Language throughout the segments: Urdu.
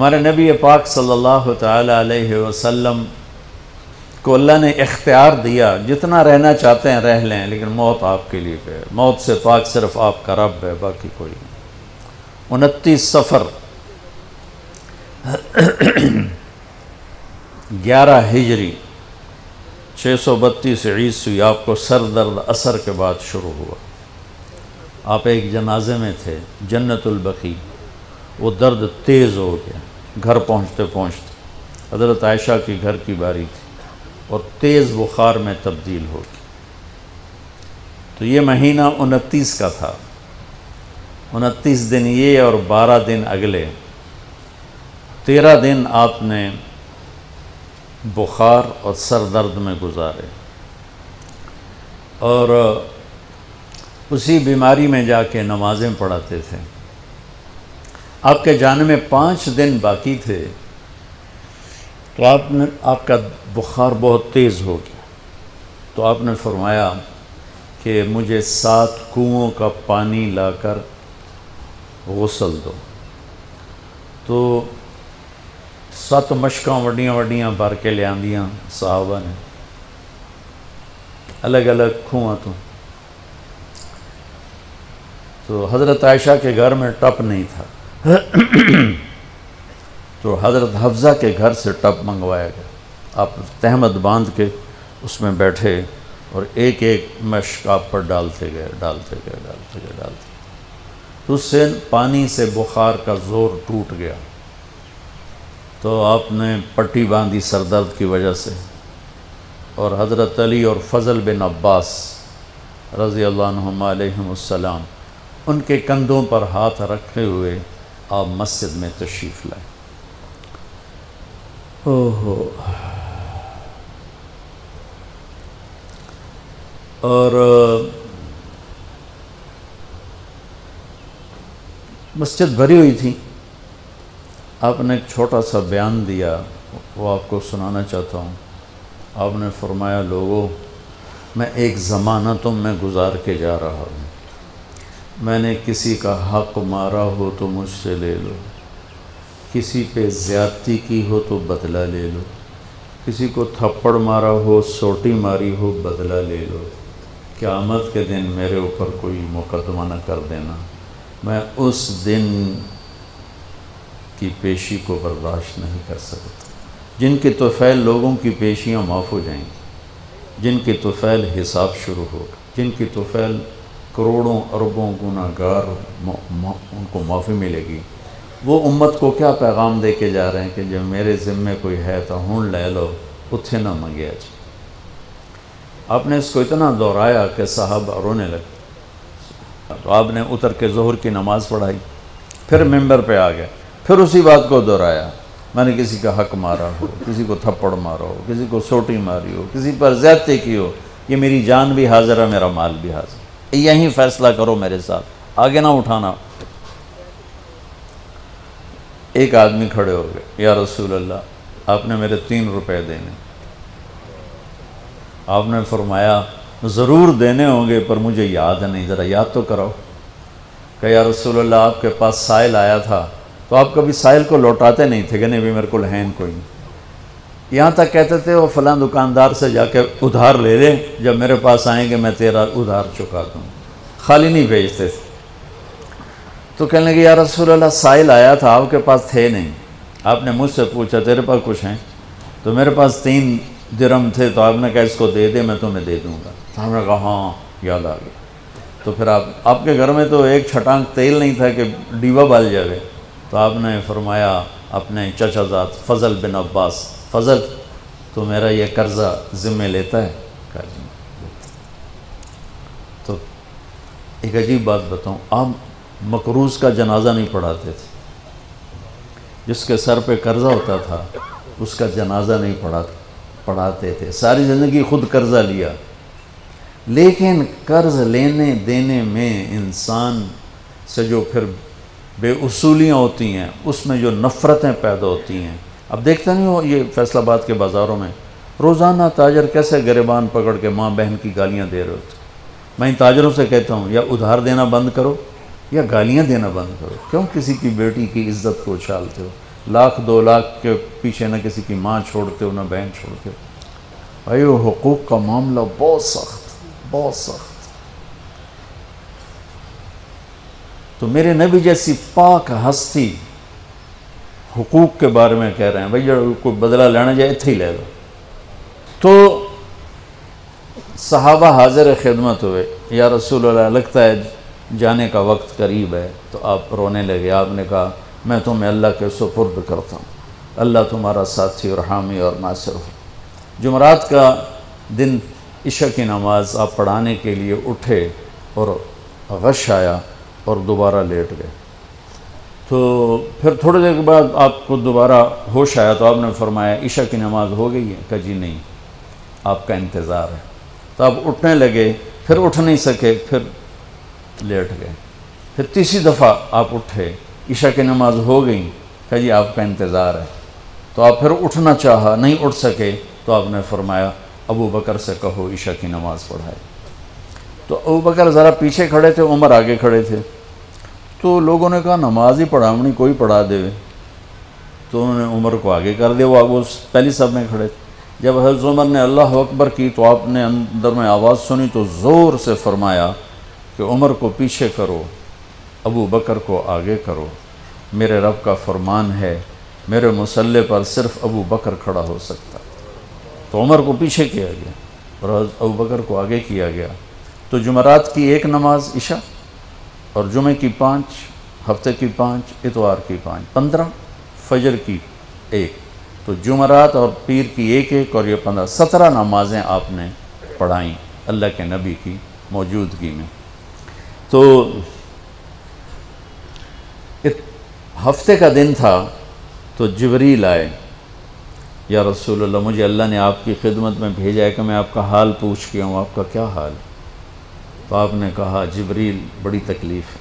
ہمارے نبی پاک صلی اللہ تعالی علیہ وسلم کو اللہ نے اختیار دیا، جتنا رہنا چاہتے ہیں رہ لیں، لیکن موت آپ کے لیے ہے، موت سے پاک صرف آپ کا رب ہے، باقی کوئی نہیں۔ 29 صفر 11 ہجری 632 عیسوی آپ کو سر درد عصر کے بعد شروع ہوا۔ آپ ایک جنازے میں تھے جنت البقیع، وہ درد تیز ہو گیا، گھر پہنچتے پہنچتے حضرت عائشہ کی گھر کی باری تھی اور تیز بخار میں تبدیل ہو گئی۔ تو یہ مہینہ 29 کا تھا، 29 دن یہ اور 12 دن اگلے، 13 دن آپ نے بخار اور سر درد میں گزارے، اور اسی بیماری میں جا کے نمازیں پڑھاتے تھے۔ آپ کے جانے میں 5 دن باقی تھے تو آپ کا بخار بہت تیز ہو گیا، تو آپ نے فرمایا کہ مجھے 7 کنوؤں کا پانی لا کر غسل دو۔ تو 7 مشکاں وڈیاں وڈیاں بھر کے لے آندیاں صحابہ نے، الگ الگ کنواں تو حضرت عائشہ کے گھر میں ٹپ نہیں تھا، تو حضرت حفصہ کے گھر سے ٹپ منگوایا گیا۔ آپ تہمت باندھ کے اس میں بیٹھے اور ایک ایک مشک آپ پر ڈالتے گئے تو اس سے پانی سے بخار کا زور ٹوٹ گیا، تو آپ نے پٹی باندھی سر درد کی وجہ سے، اور حضرت علی اور فضل بن عباس رضی اللہ عنہما علیہم السلام ان کے کندھوں پر ہاتھ رکھے ہوئے آپ مسجد میں تشریف لائے۔ اور مسجد بھری ہوئی تھی۔ آپ نے ایک چھوٹا سا بیان دیا، وہ آپ کو سنانا چاہتا ہوں۔ آپ نے فرمایا، لوگوں، میں ایک زمانہ تم میں گزار کے جا رہا ہوں، میں نے کسی کا حق مارا ہو تو مجھ سے لے لو، کسی پہ زیادتی کی ہو تو بدلہ لے لو، کسی کو تھپڑ مارا ہو، سوٹی ماری ہو، بدلہ لے لو، قیامت کے دن میرے اوپر کوئی مقدمہ نہ کر دینا، میں اس دن کی پیشی کو برداشت نہیں کر سکتا۔ جن کے طفیل لوگوں کی پیشیاں معاف ہو جائیں گی، جن کے طفیل حساب شروع ہوگا، جن کی طفیل کروڑوں اربوں گناہگار ان کو معافی ملے گی، وہ امت کو کیا پیغام دے کے جا رہے ہیں کہ جب میرے ذمے کوئی ہے تو ہون لے لو، اتھے نہ منگیا جی۔ آپ نے اس کو اتنا دہرایا کہ صحابہ رونے لگے، تو آپ نے اتر کے ظہر کی نماز پڑھائی، پھر ممبر پہ آ گئے، پھر اسی بات کو دہرایا، میں نے کسی کا حق مارا ہو، کسی کو تھپڑ مارا ہو، کسی کو سوٹی ماری ہو، کسی پر زیادتی کی ہو، یہ میری جان بھی حاضر ہے، میرا مال بھی حاضر ہے، یہیں فیصلہ کرو میرے ساتھ، آگے نہ اٹھانا۔ ایک آدمی کھڑے ہو گئے، یا رسول اللہ، آپ نے میرے 3 روپے دینے۔ آپ نے فرمایا ضرور دینے ہوں گے پر مجھے یاد نہیں، ذرا یاد تو کراؤ۔ کہ یا رسول اللہ، آپ کے پاس سائل آیا تھا تو آپ کبھی سائل کو لوٹاتے نہیں تھے کہ نہیں بھی میرے کو ہے کوئی نہیں، یہاں تک کہتے تھے وہ فلاں دکاندار سے جا کے ادھار لے لے، جب میرے پاس آئیں گے میں تیرا ادھار چکا دوں، خالی نہیں بھیجتے تھے۔ تو کہنے لگے یا رسول اللہ، سائل آیا تھا، آپ کے پاس تھے نہیں، آپ نے مجھ سے پوچھا تیرے پاس کچھ ہیں؟ تو میرے پاس 3 درہم تھے، تو آپ نے کہا اس کو دے دے، میں تمہیں دے دوں گا۔ تو ہم نے کہا ہاں یاد آ گیا۔ تو پھر آپ کے گھر میں تو ایک چھٹانک تیل نہیں تھا کہ ڈیبا بال جائے، تو آپ نے فرمایا اپنے چچا زاد فضل بن عباس، فضل تو میرا یہ قرضہ ذمہ لیتا ہے؟ کہا جی۔ تو ایک عجیب بات بتاؤں، آپ مقروض کا جنازہ نہیں پڑھاتے تھے، جس کے سر پہ قرضہ ہوتا تھا اس کا جنازہ نہیں پڑھاتے تھے، ساری زندگی خود قرضہ لیا، لیکن قرض لینے دینے میں انسان سے جو پھر بے اصولیاں ہوتی ہیں، اس میں جو نفرتیں پیدا ہوتی ہیں۔ اب دیکھتے نہیں ہو یہ فیصل آباد کے بازاروں میں روزانہ تاجر کیسے گریبان پکڑ کے ماں بہن کی گالیاں دے رہے ہوتے۔ میں ان تاجروں سے کہتا ہوں یا ادھار دینا بند کرو یا گالیاں دینا بند کرو، کیوں کسی کی بیٹی کی عزت کو اچھالتے ہو؟ لاکھ 2 لاکھ کے پیچھے نہ کسی کی ماں چھوڑتے ہو نہ بہن چھوڑتے ہو. بھائی وہ حقوق کا معاملہ بہت سخت. تو میرے نبی جیسی پاک ہستی حقوق کے بارے میں کہہ رہے ہیں بھائی جو کوئی بدلہ لینا جائے اتھے ہی لے لو. تو صحابہ حاضر خدمت ہوئے، یا رسول اللہ لگتا ہے جانے کا وقت قریب ہے. تو آپ رونے لگے. آپ نے کہا میں تمہیں اللہ کے سپرد کرتا ہوں، اللہ تمہارا ساتھی اور حامی اور ناصر ہو. جمعرات کا دن عشاء کی نماز آپ پڑھانے کے لیے اٹھے اور غش آیا اور دوبارہ لیٹ گئے. تو پھر تھوڑے دیر کے بعد آپ کو دوبارہ ہوش آیا تو آپ نے فرمایا عشاء کی نماز ہو گئی ہے؟ کہا جی نہیں، آپ کا انتظار ہے. تو آپ اٹھنے لگے، پھر اٹھ نہیں سکے، پھر لیٹ گئے. پھر تیسری دفعہ آپ اٹھے، عشاء کی نماز ہو گئی. کہا جی آپ کا انتظار ہے. تو آپ پھر اٹھنا چاہا، نہیں اٹھ سکے. تو آپ نے فرمایا ابو بکر سے کہو عشاء کی نماز پڑھائے. تو ابو بکر ذرا پیچھے کھڑے تھے، عمر آگے کھڑے تھے. تو لوگوں نے کہا نماز ہی پڑھاونی، کوئی پڑھا دے. تو انہوں نے عمر کو آگے کر دیا، وہ پہلی صف میں کھڑے تھے. جب حضرت عمر نے اللہ اکبر کی تو آپ نے اندر میں آواز سنی تو زور سے فرمایا کہ عمر کو پیچھے کرو، ابو بکر کو آگے کرو. میرے رب کا فرمان ہے میرے مصلی پر صرف ابو بکر کھڑا ہو سکتا. تو عمر کو پیچھے کیا گیا اور ابو بکر کو آگے کیا گیا. تو جمعرات کی 1 نماز عشاء اور جمعے کی 5، ہفتے کی 5، اتوار کی 5، 15، فجر کی 1. تو جمعرات اور پیر کی 1 اور یہ 15، 17 نمازیں آپ نے پڑھائیں اللہ کے نبی کی موجودگی میں. تو ہفتے کا دن تھا تو جبریل آئے، یا رسول اللہ مجھے اللہ نے آپ کی خدمت میں بھیجا ہے کہ میں آپ کا حال پوچھ کے ہوں. آپ کا کیا حال؟ تو آپ نے کہا جبریل بڑی تکلیف ہے.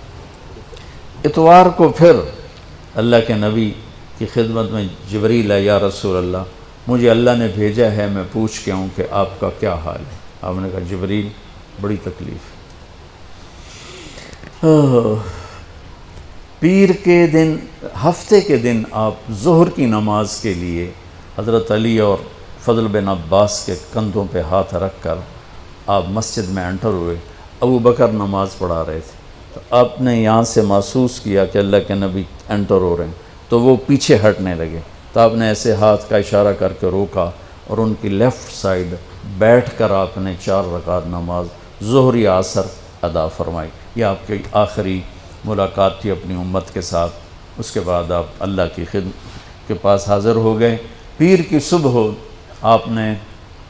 اتوار کو پھر اللہ کے نبی کی خدمت میں جبریل ہے، یا رسول اللہ مجھے اللہ نے بھیجا ہے میں پوچھ کے ہوں کہ آپ کا کیا حال ہے. آپ نے کہا جبریل بڑی تکلیف ہے. پیر کے دن، ہفتے کے دن آپ ظہر کی نماز کے لیے حضرت علی اور فضل بن عباس کے کندھوں پہ ہاتھ رکھ کر آپ مسجد میں انٹر ہوئے. ابو بکر نماز پڑھا رہے تھے. تو آپ نے یہاں سے محسوس کیا کہ اللہ کے نبی انٹر ہو رہے ہیں تو وہ پیچھے ہٹنے لگے. تو آپ نے ایسے ہاتھ کا اشارہ کر کے روکا اور ان کی لیفٹ سائڈ بیٹھ کر آپ نے 4 رکعت نماز ظہر یا عصر ادا فرمائی. یہ آپ کی آخری ملاقات تھی اپنی امت کے ساتھ. اس کے بعد آپ اللہ کی خدمت کے پاس حاضر ہو گئے. پیر کی صبح ہو آپ نے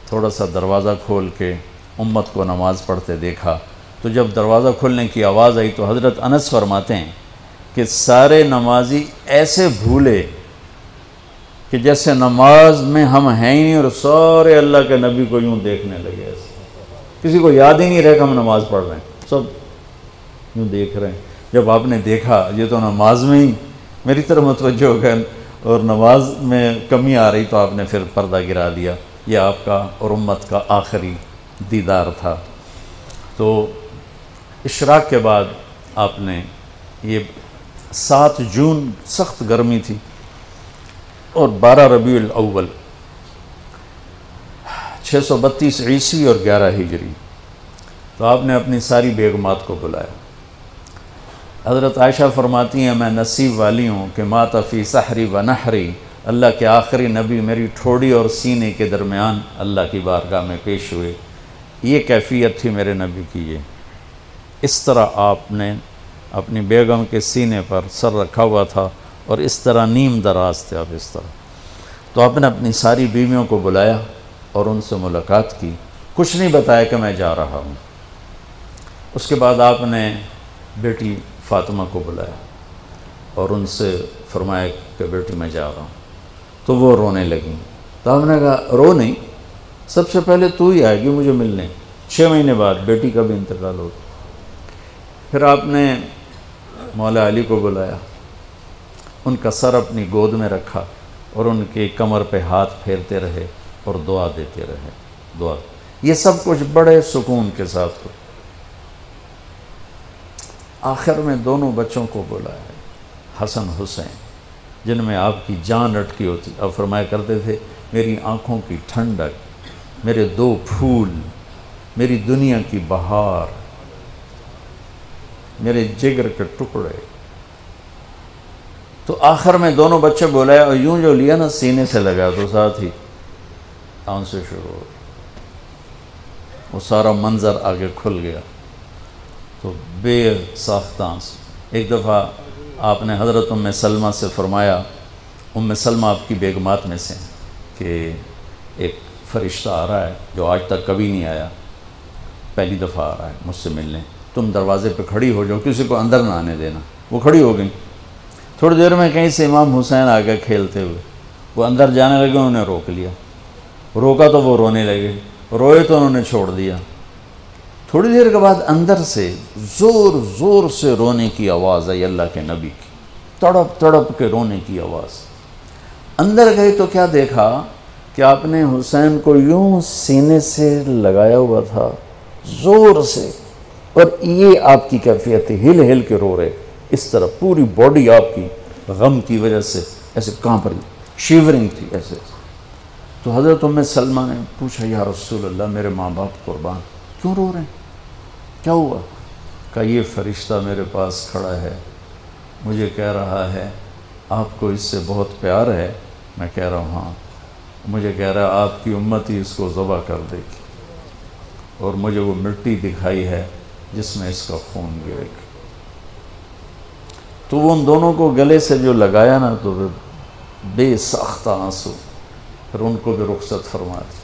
تھوڑا سا دروازہ کھول کے امت کو نماز پڑھتے دیکھا. تو جب دروازہ کھلنے کی آواز آئی تو حضرت انس فرماتے ہیں کہ سارے نمازی ایسے بھولے کہ جیسے نماز میں ہم ہیں ہی نہیں، اور سارے اللہ کے نبی کو یوں دیکھنے لگے. ایسے کسی کو یاد ہی نہیں رہے کہ ہم نماز پڑھ رہے ہیں، سب یوں دیکھ رہے ہیں. جب آپ نے دیکھا یہ تو نماز میں ہی میری طرف متوجہ ہو گئے اور نماز میں کمی آ رہی، تو آپ نے پھر پردہ گرا دیا. یہ آپ کا اور امت کا آخری دیدار تھا. تو اشراق کے بعد آپ نے یہ 7 جون سخت گرمی تھی اور 12 ربیع الاول 632 عیسوی اور 11 ہجری. تو آپ نے اپنی ساری بیگمات کو بلایا. حضرت عائشہ فرماتی ہیں میں نصیب والی ہوں کہ مات فی سحری و نحری، اللہ کے آخری نبی میری ٹھوڑی اور سینے کے درمیان اللہ کی بارگاہ میں پیش ہوئے. یہ کیفیت تھی میرے نبی کی. یہ اس طرح آپ نے اپنی بیگم کے سینے پر سر رکھا ہوا تھا اور اس طرح نیم دراز تھے آپ اس طرح. تو آپ نے اپنی ساری بیویوں کو بلایا اور ان سے ملاقات کی. کچھ نہیں بتایا کہ میں جا رہا ہوں. اس کے بعد آپ نے بیٹی فاطمہ کو بلایا اور ان سے فرمایا کہ بیٹی میں جا رہا ہوں. تو وہ رونے لگیں. تو ہم نے کہا رو نہیں، سب سے پہلے تو ہی آئے گی مجھے ملنے. 6 مہینے بعد بیٹی کا بھی انتقال ہو گیا. پھر آپ نے مولا علی کو بلایا، ان کا سر اپنی گود میں رکھا اور ان کی کمر پہ ہاتھ پھیرتے رہے اور دعا دیتے رہے. دعا یہ سب کچھ بڑے سکون کے ساتھ ہو. آخر میں دونوں بچوں کو بلایا، حسن حسین. جن میں آپ کی جان اٹکی ہوتی. آپ فرمایا کرتے تھے میری آنکھوں کی ٹھنڈک، میرے 2 پھول، میری دنیا کی بہار، میرے جگر کے ٹکڑے. تو آخر میں دونوں بچے بولائے اور یوں جو لیا نا سینے سے لگا تو ساتھ ہی آنسو شروع ہو. وہ سارا منظر آگے کھل گیا تو بے ساختہ آنسو. ایک دفعہ آپ نے حضرت ام سلمہ سے فرمایا، ام سلمہ آپ کی بیگمات میں سے کہ ایک فرشتہ آ رہا ہے جو آج تک کبھی نہیں آیا، پہلی دفعہ آ رہا ہے مجھ سے ملنے، تم دروازے پہ کھڑی ہو جاؤ، کسی کو اندر نہ آنے دینا. وہ کھڑی ہو گئیں. تھوڑی دیر میں کہیں سے امام حسین آ گئے کھیلتے ہوئے، وہ اندر جانے لگے، انہوں نے روک لیا. روکا تو وہ رونے لگے، روئے تو انہوں نے چھوڑ دیا. تھوڑی دیر کے بعد اندر سے زور زور سے رونے کی آواز آئی اللہ کے نبی کی، تڑپ تڑپ کے رونے کی آواز. اندر گئے تو کیا دیکھا کہ آپ نے حسین کو یوں سینے سے لگایا ہوا تھا زور سے، اور یہ آپ کی کیفیت تھی، ہل ہل کے رو رہے اس طرح، پوری باڈی آپ کی غم کی وجہ سے ایسے کانپ رہی، شیورنگ تھی ایسے. تو حضرت ام سلمہ نے پوچھا یا رسول اللہ میرے ماں باپ قربان، کیوں رو رہے ہیں، کیا ہوا؟ کہا یہ فرشتہ میرے پاس کھڑا ہے، مجھے کہہ رہا ہے آپ کو اس سے بہت پیار ہے. میں کہہ رہا ہوں ہاں. مجھے کہہ رہا ہے آپ کی امت ہی اس کو ذبح کر دے گی، اور مجھے وہ مٹی دکھائی ہے جس میں اس کا خون گرے گا. تو وہ ان دونوں کو گلے سے جو لگایا نا تو بے ساختہ آنسو، پھر ان کو بھی رخصت فرما دی.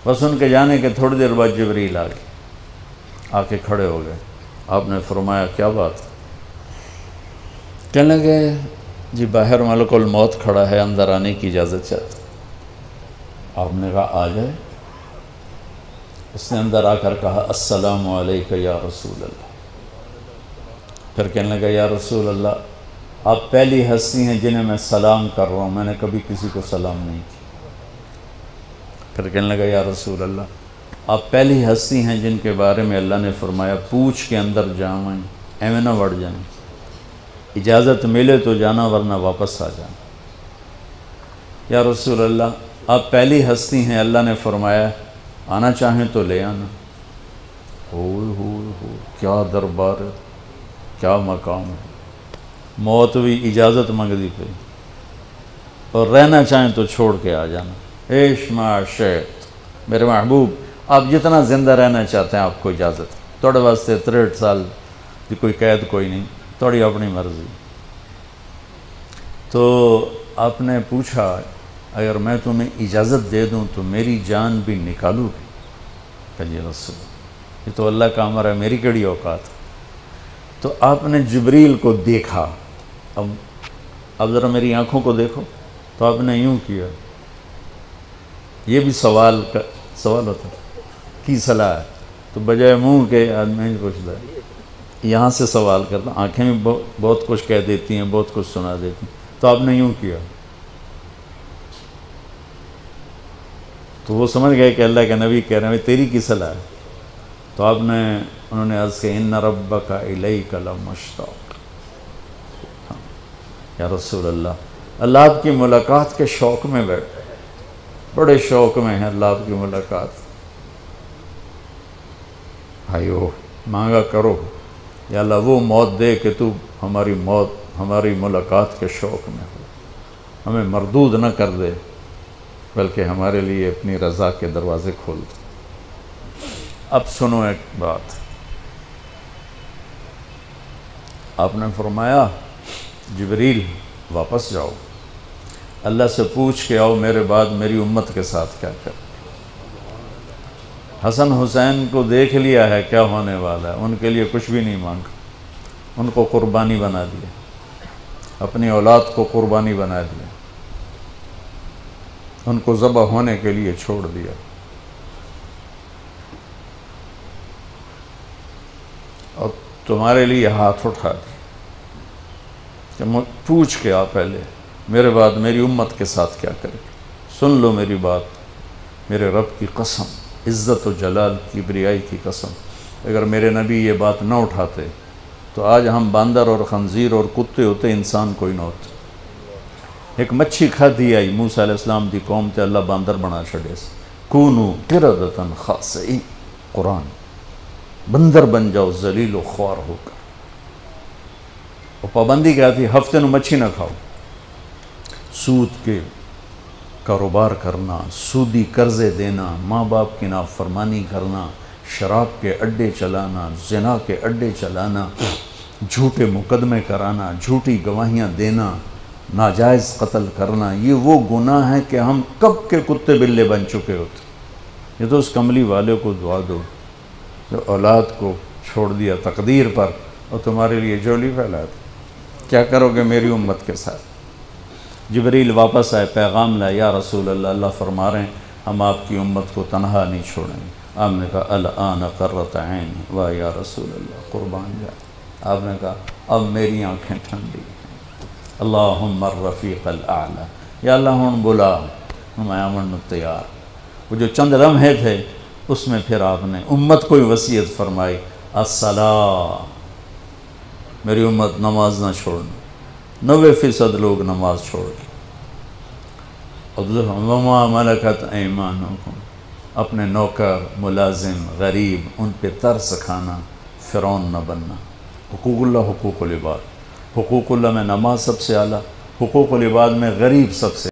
بس ان کے جانے کے تھوڑی دیر بعد جبریل آ گئے، آ کے کھڑے ہو گئے. آپ نے فرمایا کیا بات؟ کہنے لگے جی باہر ملک الموت کھڑا ہے، اندر آنے کی اجازت چاہتا. آپ نے کہا آ جائے. اس نے اندر آ کر کہا السلام علیکہ یا رسول اللہ. پھر کہنے لگا یا رسول اللہ آپ پہلی ہستی ہیں جنہیں میں سلام کر رہا ہوں، میں نے کبھی کسی کو سلام نہیں کیا. پھر کہنے لگا یا رسول اللہ آپ پہلی ہستی ہیں جن کے بارے میں اللہ نے فرمایا پوچھ کے اندر جائیں، ایویں نہ بڑھ جائیں، اجازت ملے تو جانا ورنہ واپس آ جانا. یا رسول اللہ آپ پہلی ہستی ہیں اللہ نے فرمایا آنا چاہیں تو لے آنا. ہو کیا دربار ہے، کیا مقام ہے. موت بھی اجازت منگ دی پہ، اور رہنا چاہیں تو چھوڑ کے آ جانا. عیش معاشیت میرے محبوب، آپ جتنا زندہ رہنا چاہتے ہیں آپ کو اجازت. توڑے واسطے 63 سال کی کوئی قید کوئی نہیں، توڑی اپنی مرضی. تو آپ نے پوچھا اگر میں تمہیں اجازت دے دوں تو میری جان بھی نکالو گی؟ کہ جی رسول یہ تو اللہ کا امر ہے، میری کیڑی اوقات. تو آپ نے جبریل کو دیکھا. اب ذرا میری آنکھوں کو دیکھو. تو آپ نے یوں کیا. یہ بھی سوال ہوتا کی صلاح ہے، تو بجائے منہ کے آدمی پوچھتا ہے، یہاں سے سوال کرتا. آنکھیں بھی بہت کچھ کہہ دیتی ہیں، بہت کچھ سنا دیتی ہیں. تو آپ نے یوں کیا. تو وہ سمجھ گئے کہ اللہ کے نبی کہہ رہے ہیں تیری کی صلاح ہے. تو انہوں نے عرض کہ ان ربک الیک لمشتاق. یا رسول اللہ آپ کی ملاقات کے شوق میں بیٹھے، بڑے شوق میں ہیں اللہ آپ کی ملاقات. بھائیو مانگا کرو یا اللہ وہ موت دے کہ تو ہماری ملاقات کے شوق میں ہو، ہمیں مردود نہ کر دے بلکہ ہمارے لیے اپنی رضا کے دروازے کھول دے. اب سنو ایک بات. آپ نے فرمایا جبریل واپس جاؤ، اللہ سے پوچھ کے آؤ میرے بعد میری امت کے ساتھ کیا کر. حسن حسین کو دیکھ لیا ہے کیا ہونے والا ہے، ان کے لیے کچھ بھی نہیں مانگا، ان کو قربانی بنا دیا، اپنی اولاد کو قربانی بنا دیا، ان کو ذبح ہونے کے لیے چھوڑ دیا. اور تمہارے لیے ہاتھ اٹھا دیا کہ پوچھ کے آ پہلے میرے بعد میری امت کے ساتھ کیا کرے. سن لو میری بات، میرے رب کی قسم، عزت و جلال کبریائی کی قسم، اگر میرے نبی یہ بات نہ اٹھاتے تو آج ہم باندر اور خنزیر اور کتے ہوتے، انسان کوئی نہ ہوتے. ایک مچھی کھادی آئی موسیٰ علیہ السلام دی قوم تے اللہ باندر بنا چھڑے سے کونو قردتن خاسئی قرآن بندر بن جاؤ ذلیل و خوار ہو کر. اور پابندی کیا تھی؟ ہفتے نو مچھی نہ کھاؤ. سود کے کاروبار کرنا، سودی قرضے دینا، ماں باپ کی نافرمانی کرنا، شراب کے اڈے چلانا، زنا کے اڈے چلانا، جھوٹے مقدمے کرانا، جھوٹی گواہیاں دینا، ناجائز قتل کرنا، یہ وہ گناہ ہیں کہ ہم کب کے کتے بلے بن چکے ہوتے. یہ تو اس کملی والے کو دعا دو جو اولاد کو چھوڑ دیا تقدیر پر اور تمہارے لیے جولی پھیلا دی. کیا کرو گے میری امت کے ساتھ؟ جبریل واپس آئے، پیغام لائے، یا رسول اللہ، اللہ فرما رہے ہیں ہم آپ کی امت کو تنہا نہیں چھوڑیں گے. آپ نے کہا الآن قرۃ عینی، واہ یا رسول اللہ، قربان جائے. آپ نے کہا اب میری آنکھیں ٹھنڈی ہیں. اللہم الرفیق الاعلی، یا اللہ ہوں بلا ہم آمن تیار. وہ جو چند لمحے تھے اس میں پھر آپ نے امت کو وصیت فرمائی، الصلاۃ، میری امت نماز نہ چھوڑنا. 90% لوگ نماز چھوڑ گئے. وما ملکت ایمانکم، اپنے نوکر، ملازم، غریب، ان پہ ترس کھانا، فرعون نہ بننا. حقوق اللہ، حقوق العباد. حقوق اللہ میں نماز سب سے اعلیٰ، حقوق العباد میں غریب سب سے